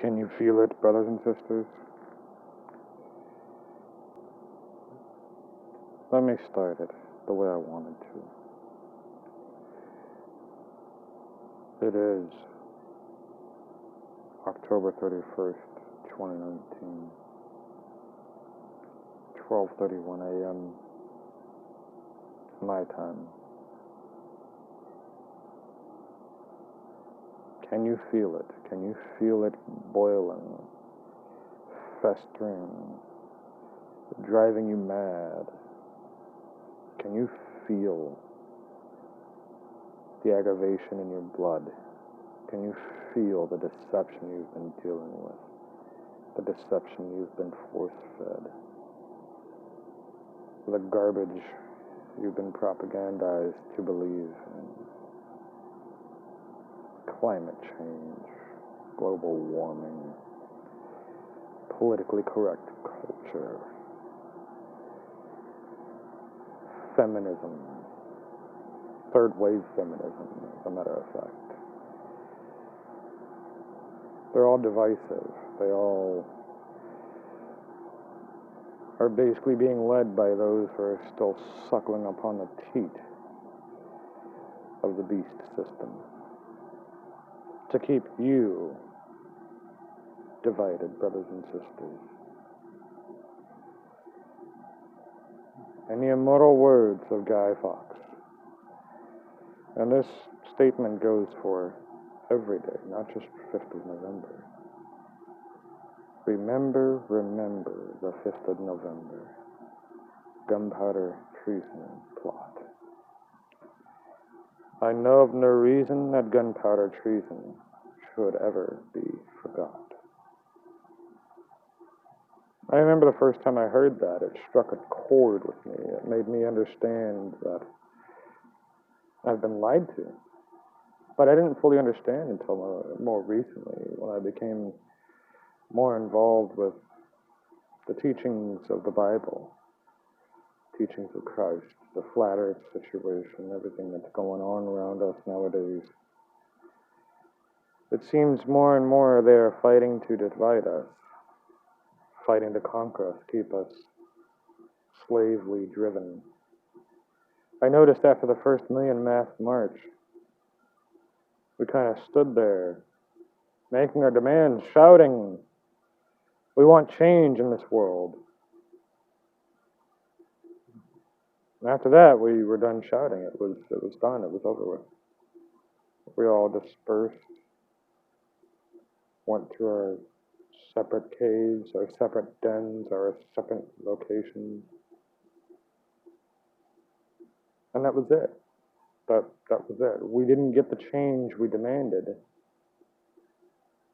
Can you feel it, brothers and sisters? Let me start it the way I wanted to. It is October 31st, 2019, 12:31 a.m. my time. Can you feel it? Can you feel it boiling, festering, driving you mad? Can you feel the aggravation in your blood? Can you feel the deception you've been dealing with? The deception you've been force-fed? The garbage you've been propagandized to believe in? Climate change, global warming, politically correct culture, feminism, third wave feminism, as a matter of fact. They're all divisive. They all are basically being led by those who are still suckling upon the teat of the beast system to keep you divided, brothers and sisters. In the immortal words of Guy Fawkes, and this statement goes for every day, not just 5th of November. Remember, remember the 5th of November, gunpowder treason plot. I know of no reason that gunpowder treason should ever be forgot. I remember the first time I heard that, it struck a chord with me. It made me understand that I've been lied to. But I didn't fully understand until more recently, when I became more involved with the teachings of the Bible, teachings of Christ, the flat earth situation, everything that's going on around us nowadays. It seems more and more they are fighting to divide us, fighting to conquer us, keep us slavely driven. I noticed after the first Million Mass March, we kind of stood there, making our demands, shouting, we want change in this world. And after that, we were done shouting. It was done. It was over with. We all dispersed, went to our separate caves, our separate dens, our separate locations. And that was it. That was it. We didn't get the change we demanded.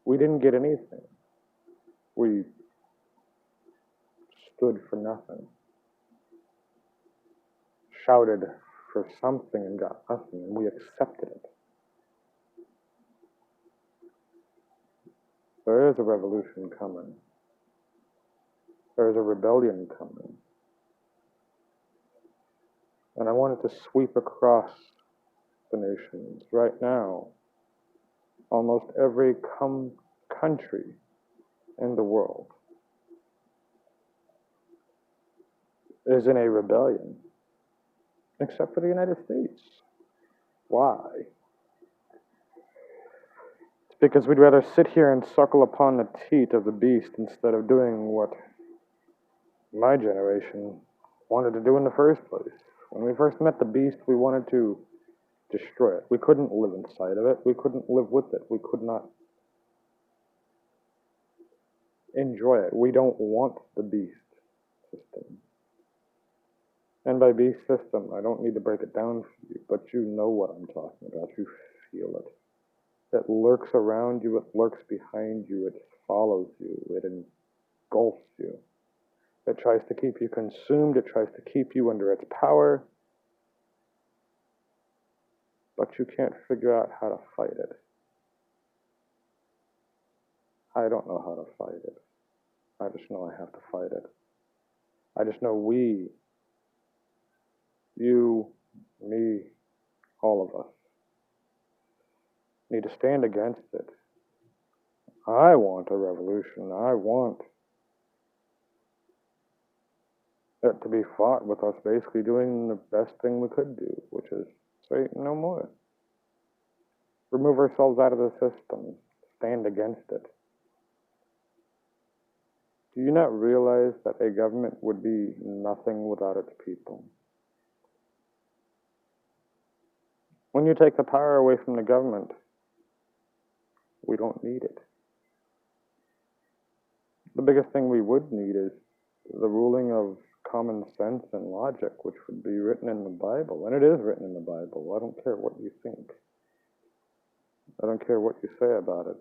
We didn't get anything. We stood for nothing. Shouted for something and got nothing, and we accepted it. There is a revolution coming. There is a rebellion coming. And I want it to sweep across the nations. Right now, almost every country in the world is in a rebellion, except for the United States. Why? It's because we'd rather sit here and suckle upon the teat of the beast instead of doing what my generation wanted to do in the first place. When we first met the beast, we wanted to destroy it. We couldn't live inside of it. We couldn't live with it. We could not enjoy it. We don't want the beast system. And by beast system, I don't need to break it down for you, but you know what I'm talking about. You feel it. It lurks around you. It lurks behind you. It follows you. It engulfs you. It tries to keep you consumed. It tries to keep you under its power. But you can't figure out how to fight it. I don't know how to fight it. I just know I have to fight it. I just know we, you, me, all of us, need to stand against it I want a revolution. I want it to be fought with us basically doing the best thing we could do, which is say no more. Remove ourselves out of the system. Stand against it. Do you not realize that a government would be nothing without its people? When you take the power away from the government, we don't need it. The biggest thing we would need is the ruling of common sense and logic, which would be written in the Bible. And it is written in the Bible. I don't care what you think. I don't care what you say about it.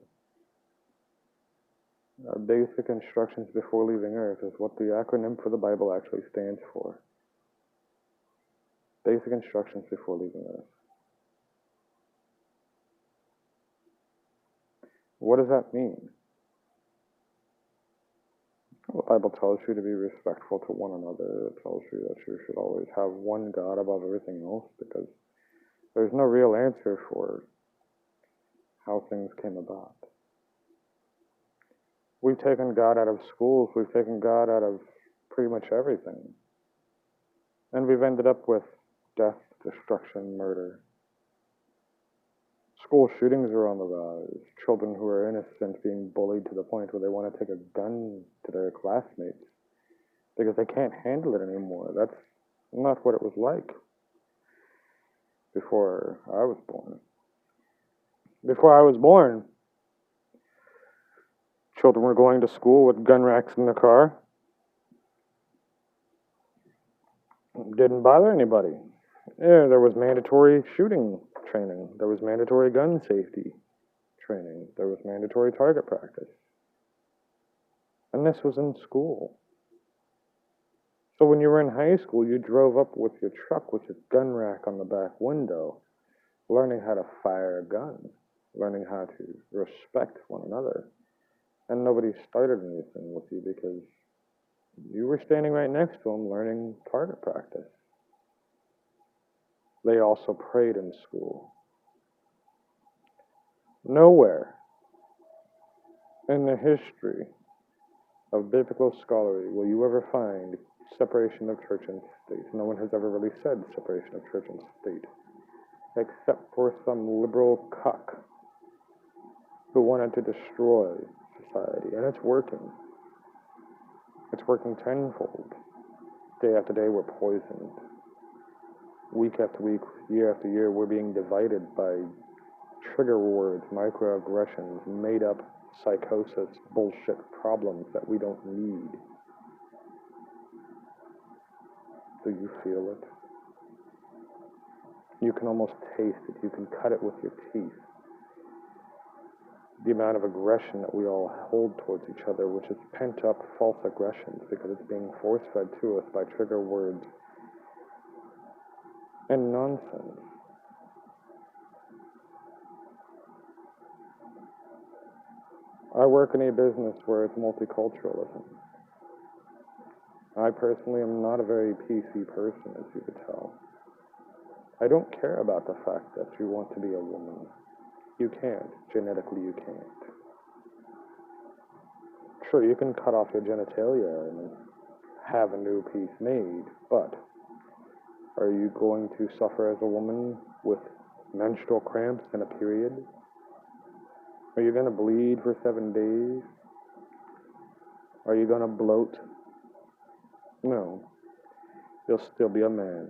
Basic instructions before leaving Earth is what the acronym for the Bible actually stands for. Basic instructions before leaving Earth. What does that mean? The Bible tells you to be respectful to one another. It tells you that you should always have one God above everything else, because there's no real answer for how things came about. We've taken God out of schools. We've taken God out of pretty much everything. And we've ended up with death, destruction, murder. School shootings are on the rise. Children who are innocent being bullied to the point where they want to take a gun to their classmates because they can't handle it anymore. That's not what it was like before I was born. Before I was born, children were going to school with gun racks in the car. Didn't bother anybody. Yeah, there was mandatory shooting training. There was mandatory gun safety training. There was mandatory target practice. And this was in school. So when you were in high school, you drove up with your truck with your gun rack on the back window, learning how to fire a gun, learning how to respect one another. And nobody started anything with you because you were standing right next to them learning target practice. They also prayed in school. Nowhere in the history of biblical scholarly will you ever find separation of church and state. No one has ever really said separation of church and state, except for some liberal cuck who wanted to destroy society. And it's working. It's working tenfold. Day after day, we're poisoned. Week after week, year after year, we're being divided by trigger words, microaggressions, made-up psychosis, bullshit problems that we don't need. Do you feel it? You can almost taste it. You can cut it with your teeth. The amount of aggression that we all hold towards each other, which is pent-up false aggressions because it's being force-fed to us by trigger words and nonsense. I work in a business where it's multiculturalism. I personally am not a very PC person, as you could tell. I don't care about the fact that you want to be a woman. You can't. Genetically, you can't. Sure, you can cut off your genitalia and have a new piece made, but are you going to suffer as a woman with menstrual cramps and a period? Are you going to bleed for 7 days? Are you going to bloat? No. You'll still be a man.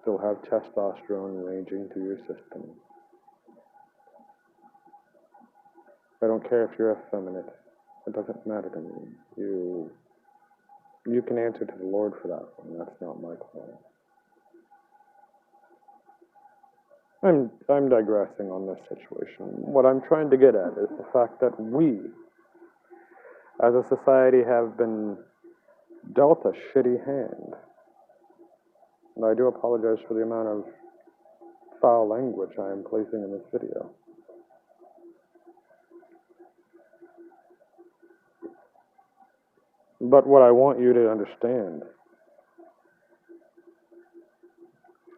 Still have testosterone raging through your system. I don't care if you're effeminate. It doesn't matter to me. You can answer to the Lord for that one. That's not my call. I'm digressing on this situation. What I'm trying to get at is the fact that we, as a society, have been dealt a shitty hand. And I do apologize for the amount of foul language I am placing in this video. But what I want you to understand,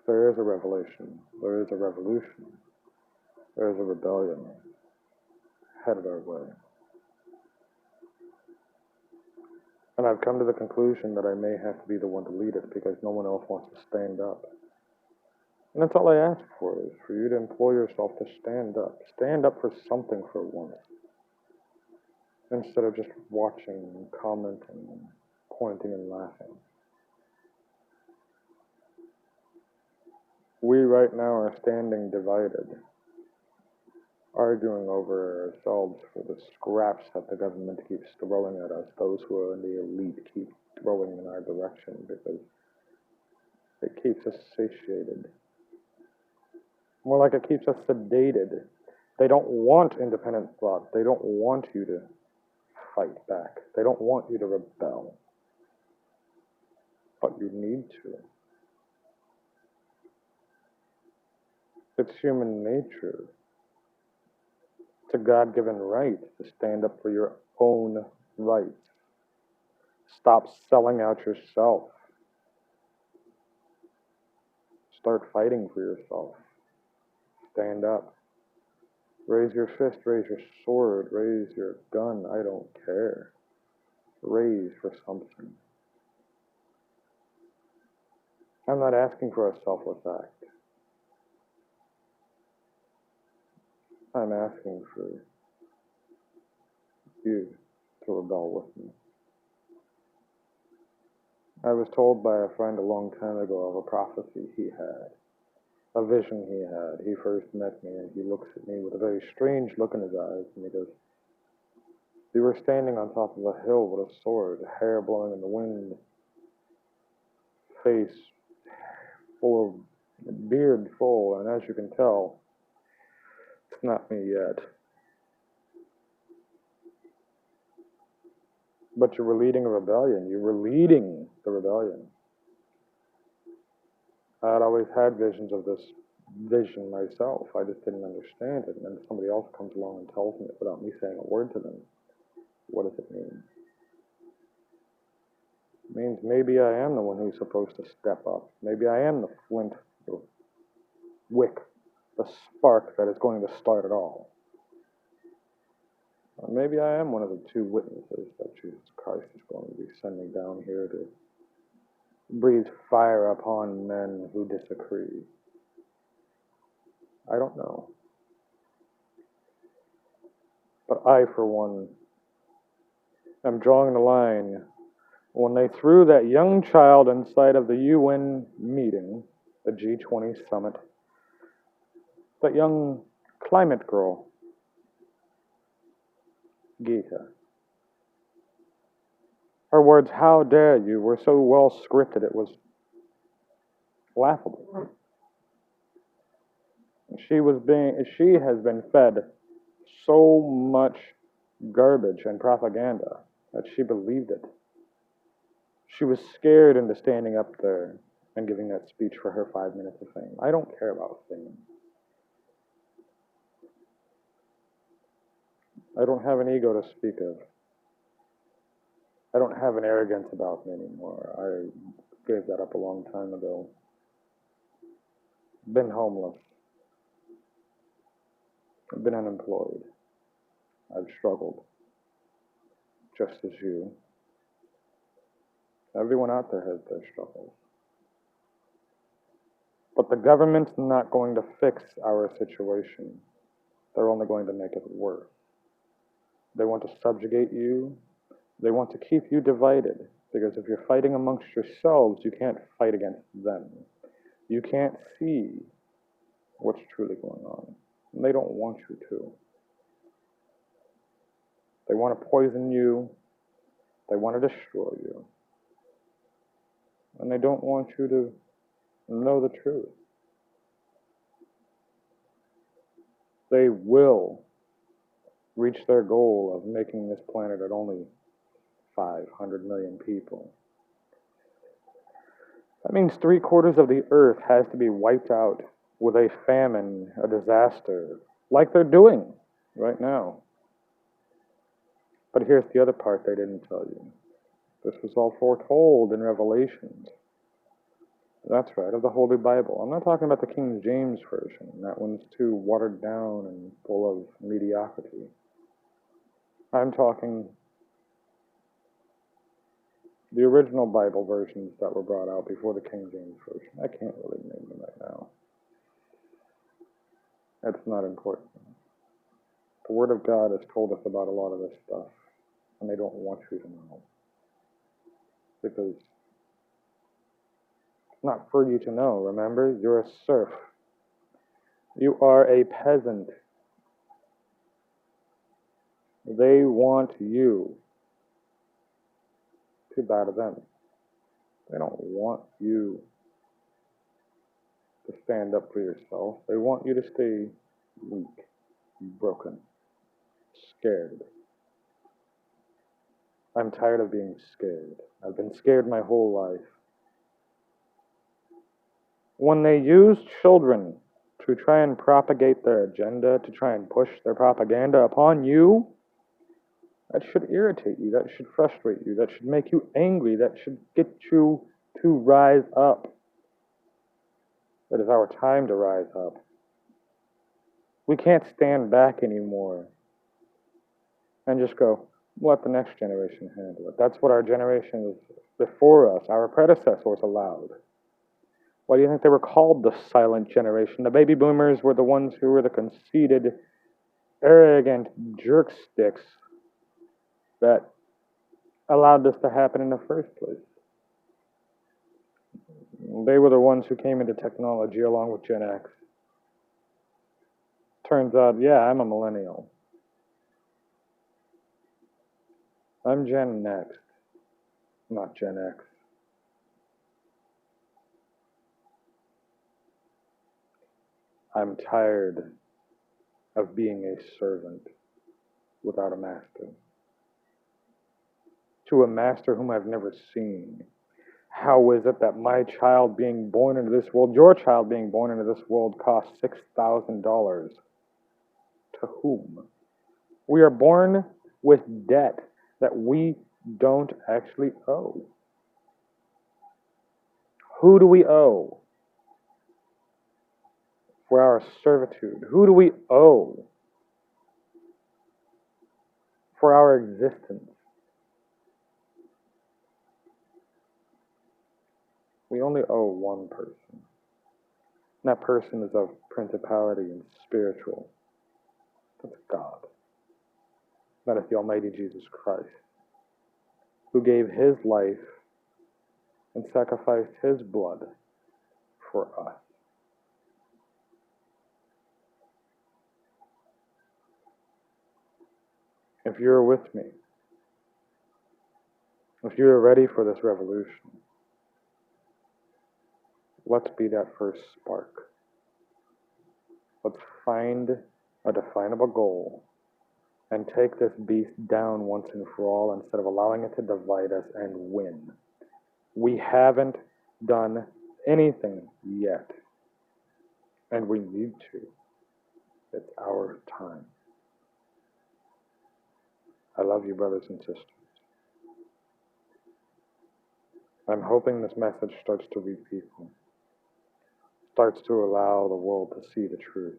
there is a revelation, there is a revolution, there is a rebellion headed our way. And I've come to the conclusion that I may have to be the one to lead it because no one else wants to stand up. And that's all I ask for, is for you to employ yourself to stand up. Stand up for something for once, instead of just watching and commenting and pointing and laughing. We right now are standing divided, arguing over ourselves for the scraps that the government keeps throwing at us. Those who are in the elite keep throwing in our direction because it keeps us satiated. More like it keeps us sedated. They don't want independent thought. They don't want you to fight back. They don't want you to rebel. But you need to. It's human nature. It's a God-given right to stand up for your own rights. Stop selling out yourself. Start fighting for yourself. Stand up. Raise your fist, raise your sword, raise your gun. I don't care. Raise for something. I'm not asking for a selfless act. I'm asking for you to rebel with me. I was told by a friend a long time ago of a prophecy he had, a vision he had. He first met me and he looks at me with a very strange look in his eyes and he goes, "You were standing on top of a hill with a sword, hair blowing in the wind, face full of, beard full, and as you can tell, it's not me yet. But you were leading a rebellion. You were leading the rebellion." I had always had visions of this vision myself. I just didn't understand it. And then somebody else comes along and tells me it without me saying a word to them. What does it mean? It means maybe I am the one who's supposed to step up. Maybe I am the flint, the wick, the spark that is going to start it all. Or maybe I am one of the two witnesses that Jesus Christ is going to be sending down here to breathe fire upon men who disagree. I don't know. But I, for one, am drawing the line. When they threw that young child inside of the UN meeting, the G20 summit, that young climate girl, Geeta. Her words, "How dare you," were so well scripted it was laughable. She has been fed so much garbage and propaganda that she believed it. She was scared into standing up there and giving that speech for her 5 minutes of fame. I don't care about fame. I don't have an ego to speak of. I don't have an arrogance about me anymore. I gave that up a long time ago. Been homeless. I've been unemployed. I've struggled. Just as you. Everyone out there has their struggles. But the government's not going to fix our situation. They're only going to make it worse. They want to subjugate you. They want to keep you divided. Because if you're fighting amongst yourselves, you can't fight against them. You can't see what's truly going on. And they don't want you to. They want to poison you. They want to destroy you. And they don't want you to know the truth. They will reach their goal of making this planet at only 500 million people. That means 3/4 of the earth has to be wiped out with a famine, a disaster, like they're doing right now. But here's the other part they didn't tell you. This was all foretold in Revelations. That's right, of the Holy Bible. I'm not talking about the King James Version. That one's too watered down and full of mediocrity. I'm talking the original Bible versions that were brought out before the King James Version. I can't really name them right now. That's not important. The Word of God has told us about a lot of this stuff, and they don't want you to know. Because it's not for you to know, remember? You're a serf. You are a peasant. They want you to bow to them. They don't want you to stand up for yourself. They want you to stay weak, broken, scared. I'm tired of being scared. I've been scared my whole life. When they use children to try and propagate their agenda, to try and push their propaganda upon you, that should irritate you, that should frustrate you, that should make you angry, that should get you to rise up. It is our time to rise up. We can't stand back anymore and just go, let the next generation handle it. That's what our generations before us, our predecessors, allowed. Why do you think they were called the silent generation? The baby boomers were the ones who were the conceited, arrogant jerk sticks that allowed this to happen in the first place. They were the ones who came into technology along with Gen X. Turns out, yeah, I'm a millennial. I'm Gen Next, not Gen X. I'm tired of being a servant without a master. To a master whom I've never seen. How is it that my child being born into this world, your child being born into this world, costs $6,000? To whom? We are born with debt that we don't actually owe. Who do we owe for our servitude? Who do we owe for our existence? We only owe one person. And that person is of principality and spiritual. That's God. That is the Almighty Jesus Christ, who gave His life and sacrificed His blood for us. If you're with me, if you're ready for this revolution, let's be that first spark. Let's find a definable goal and take this beast down once and for all instead of allowing it to divide us and win. We haven't done anything yet, and we need to. It's our time. I love you, brothers and sisters. I'm hoping this message starts to reach people, starts to allow the world to see the truth,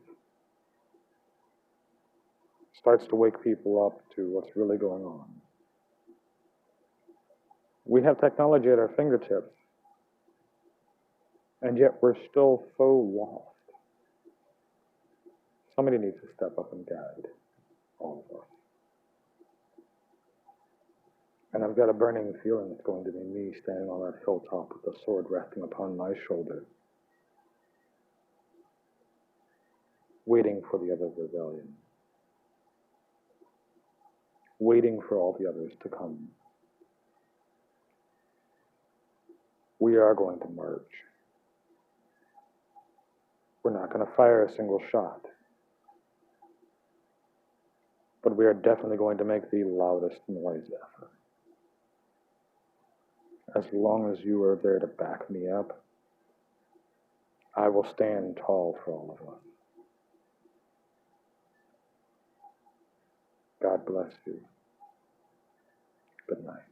starts to wake people up to what's really going on. We have technology at our fingertips, and yet we're still so lost. Somebody needs to step up and guide all of us. And I've got a burning feeling it's going to be me standing on that hilltop with the sword resting upon my shoulder, waiting for the other rebellion, waiting for all the others to come. We are going to march. We're not going to fire a single shot, but we are definitely going to make the loudest noise ever. As long as you are there to back me up, I will stand tall for all of us. God bless you. Good night.